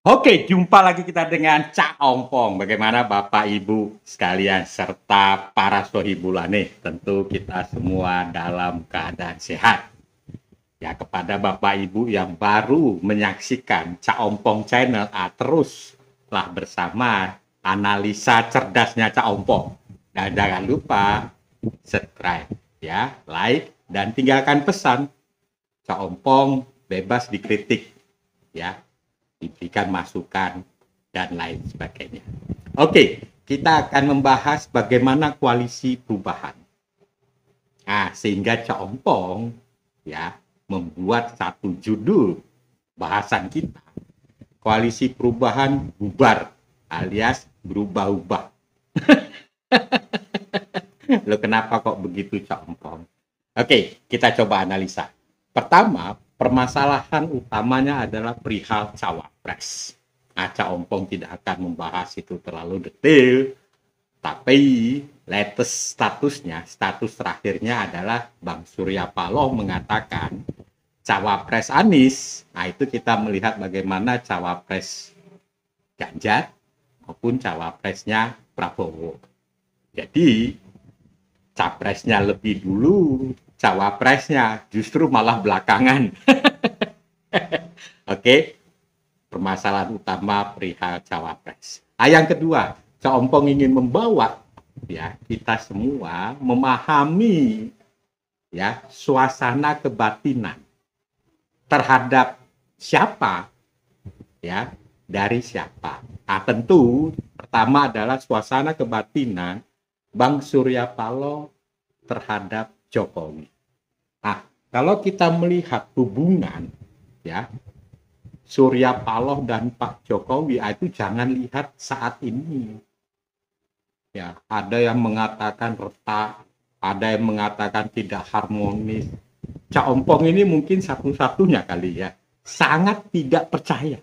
Oke, jumpa lagi kita dengan Cak Ompong. Bagaimana Bapak Ibu sekalian serta para sohibulane? Tentu kita semua dalam keadaan sehat. Ya, kepada Bapak Ibu yang baru menyaksikan Cak Ompong Channel, teruslah bersama analisa cerdasnya Cak Ompong. Dan jangan lupa subscribe, ya, like, dan tinggalkan pesan. Cak Ompong bebas dikritik, ya, diberikan masukan, dan lain sebagainya. Oke, kita akan membahas bagaimana koalisi perubahan. Nah, sehingga Cak Ompong ya membuat satu judul bahasan kita, koalisi perubahan bubar alias berubah-ubah. Loh, kenapa kok begitu Cak Ompong? Oke, kita coba analisa. Pertama, permasalahan utamanya adalah perihal cawapres. Nah, Cak Ompong tidak akan membahas itu terlalu detail, tapi status terakhirnya adalah Bang Surya Paloh mengatakan cawapres Anies. Nah, itu kita melihat bagaimana cawapres Ganjar maupun cawapresnya Prabowo. Jadi, capresnya lebih dulu, cawapresnya justru malah belakangan. Oke, permasalahan utama perihal cawapres. Yang kedua, Cak Ompong ingin membawa ya kita semua memahami ya suasana kebatinan terhadap siapa ya, dari siapa. Tentu pertama adalah suasana kebatinan Bang Surya Paloh terhadap Jokowi. Kalau kita melihat hubungan ya Surya Paloh dan Pak Jokowi, itu jangan lihat saat ini. Ya, ada yang mengatakan retak, ada yang mengatakan tidak harmonis. Cak Ompong ini mungkin satu-satunya kali ya sangat tidak percaya.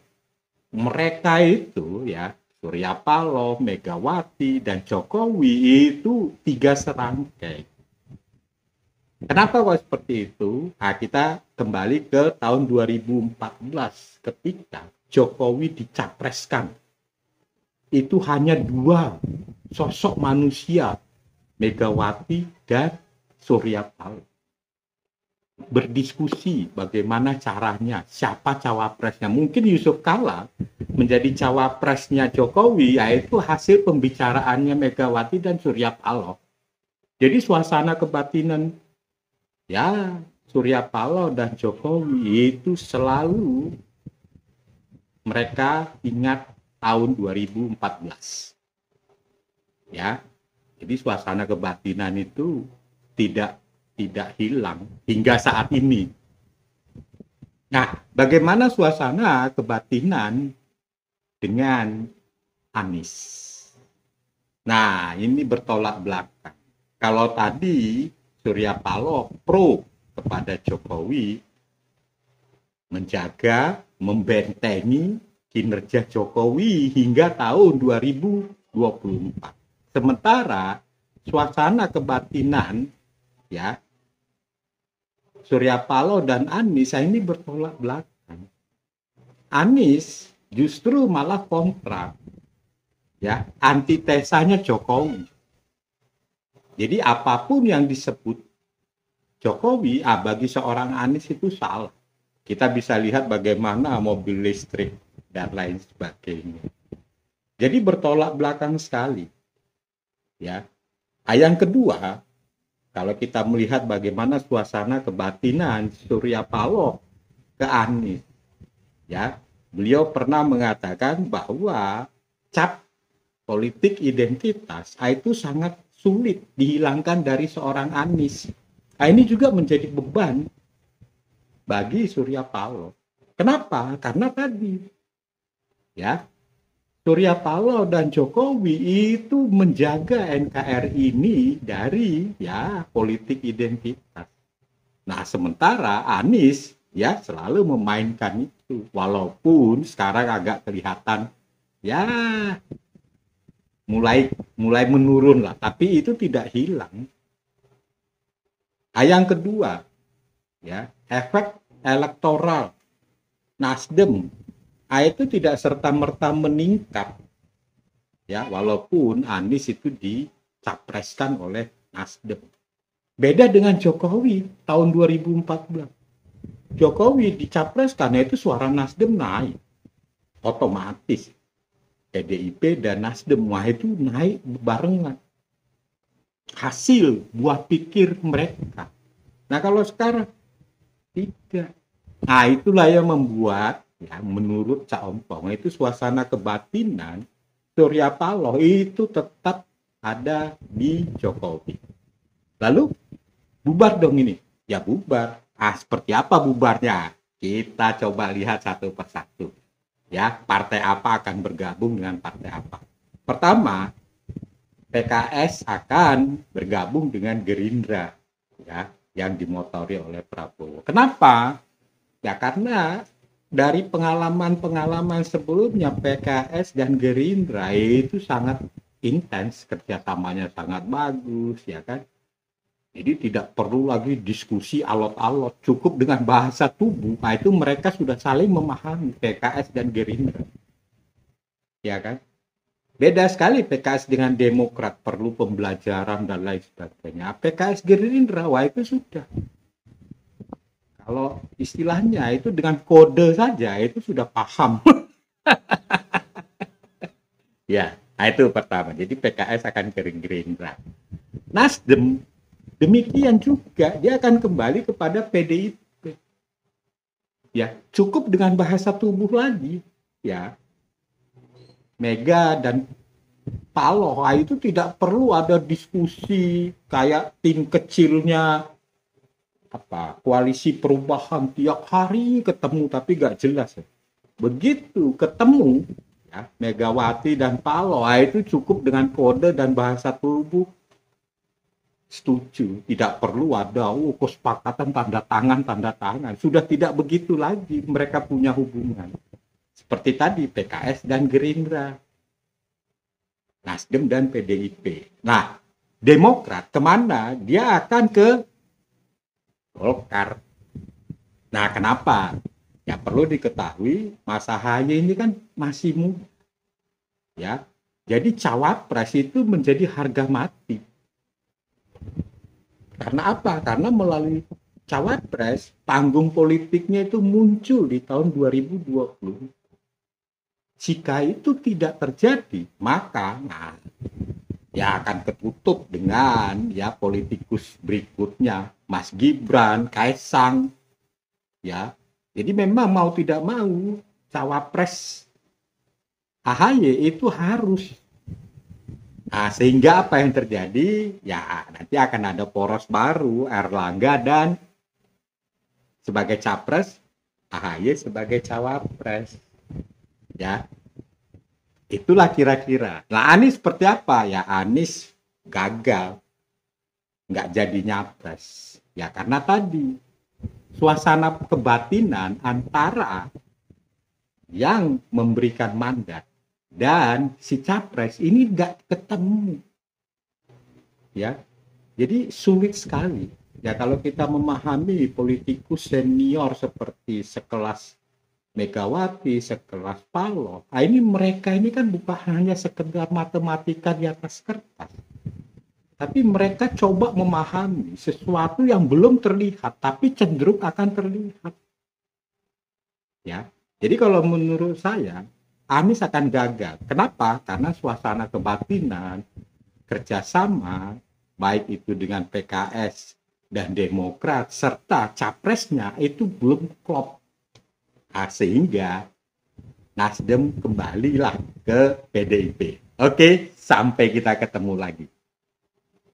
Mereka itu ya Surya Paloh, Megawati, dan Jokowi itu tiga serangkai. Kenapa kok seperti itu? Kita kembali ke tahun 2014 ketika Jokowi dicapreskan. Itu hanya dua sosok manusia, Megawati dan Surya Paloh. Berdiskusi bagaimana caranya, siapa cawapresnya. Mungkin Yusuf Kala menjadi cawapresnya Jokowi, yaitu hasil pembicaraannya Megawati dan Surya Paloh. Jadi suasana kebatinan ya Surya Paloh dan Jokowi itu selalu mereka ingat tahun 2014. Ya. Jadi suasana kebatinan itu tidak hilang hingga saat ini. Nah, bagaimana suasana kebatinan dengan Anies? Nah, ini bertolak belakang. Kalau tadi Surya Paloh pro kepada Jokowi, menjaga, membentengi kinerja Jokowi hingga tahun 2024. Sementara suasana kebatinan ya Surya Paloh dan Anies ini bertolak belakang. Anies justru malah kontra, ya, antitesanya Jokowi. Jadi apapun yang disebut Jokowi, bagi seorang Anies itu salah. Kita bisa lihat bagaimana mobil listrik dan lain sebagainya. Jadi bertolak belakang sekali. Ya. Yang kedua, kalau kita melihat bagaimana suasana kebatinan Surya Paloh ke Anies, ya, beliau pernah mengatakan bahwa cap politik identitas itu sangat sulit dihilangkan dari seorang Anies. Ini juga menjadi beban bagi Surya Paloh. Kenapa? Karena tadi ya Surya Paloh dan Jokowi itu menjaga NKRI ini dari ya politik identitas. Nah, sementara Anies ya selalu memainkan itu, walaupun sekarang agak kelihatan ya mulai menurun lah, tapi itu tidak hilang. Yang kedua ya efek elektoral Nasdem itu tidak serta-merta meningkat. Ya, walaupun Anies itu dicapreskan oleh Nasdem. Beda dengan Jokowi tahun 2014. Jokowi dicapreskan, itu suara Nasdem naik. Otomatis. PDIP dan Nasdem, wah itu naik barengan. Hasil buah pikir mereka. Nah kalau sekarang, tidak. Nah itulah yang membuat, ya, menurut Cak Ompong, itu suasana kebatinan Surya Paloh itu tetap ada di Jokowi. Lalu bubar dong ini. Ya bubar. Seperti apa bubarnya? Kita coba lihat satu persatu. Ya, partai apa akan bergabung dengan partai apa. Pertama, PKS akan bergabung dengan Gerindra, ya, yang dimotori oleh Prabowo. Kenapa? Ya karena dari pengalaman-pengalaman sebelumnya PKS dan Gerindra itu sangat intens, kerjasamanya sangat bagus, ya kan. Jadi tidak perlu lagi diskusi alot-alot, cukup dengan bahasa tubuh. Nah itu mereka sudah saling memahami, PKS dan Gerindra, ya kan. Beda sekali PKS dengan Demokrat, perlu pembelajaran dan lain sebagainya. PKS Gerindra, wah itu sudah. Kalau istilahnya itu dengan kode saja itu sudah paham. Ya, nah itu pertama. Jadi PKS akan ke Gerindra. Nasdem demikian juga, dia akan kembali kepada PDIP. Ya, cukup dengan bahasa tubuh lagi, ya. Mega dan Paloh itu tidak perlu ada diskusi kayak tim kecilnya apa koalisi perubahan tiap hari ketemu tapi gak jelas. Begitu ketemu, ya, Megawati dan Paloh itu cukup dengan kode dan bahasa tubuh. Setuju, tidak perlu ada kesepakatan tanda tangan. Sudah tidak begitu lagi mereka punya hubungan. Seperti tadi PKS dan Gerindra, Nasdem dan PDIP. Nah, Demokrat kemana? Dia akan ke Golkar. Nah, kenapa? Ya perlu diketahui, Mas Ahaye ini kan masih muda. Ya, jadi cawapres itu menjadi harga mati. Karena apa? Karena melalui cawapres, panggung politiknya itu muncul di tahun 2020. Jika itu tidak terjadi, maka ya akan ketutup dengan ya politikus berikutnya, Mas Gibran, Kaisang. Ya, jadi memang mau tidak mau, cawapres AHY itu harus. Nah, sehingga apa yang terjadi? Ya, nanti akan ada poros baru, Erlangga dan sebagai capres, AHY sebagai cawapres. Ya, itulah kira-kira. Nah, Anies seperti apa? Ya, Anies gagal. Nggak jadi nyapres. Ya, karena tadi, suasana kebatinan antara yang memberikan mandat dan si capres ini nggak ketemu, ya. Jadi sulit sekali. Ya kalau kita memahami politikus senior seperti sekelas Megawati, sekelas Paloh, ini mereka ini kan bukan hanya sekedar matematika di atas kertas, tapi mereka coba memahami sesuatu yang belum terlihat, tapi cenderung akan terlihat. Ya, jadi kalau menurut saya Anies akan gagal. Kenapa? Karena suasana kebatinan, kerjasama, baik itu dengan PKS dan Demokrat, serta capresnya itu belum klop. Nah, sehingga Nasdem kembalilah ke PDIP. Oke, sampai kita ketemu lagi.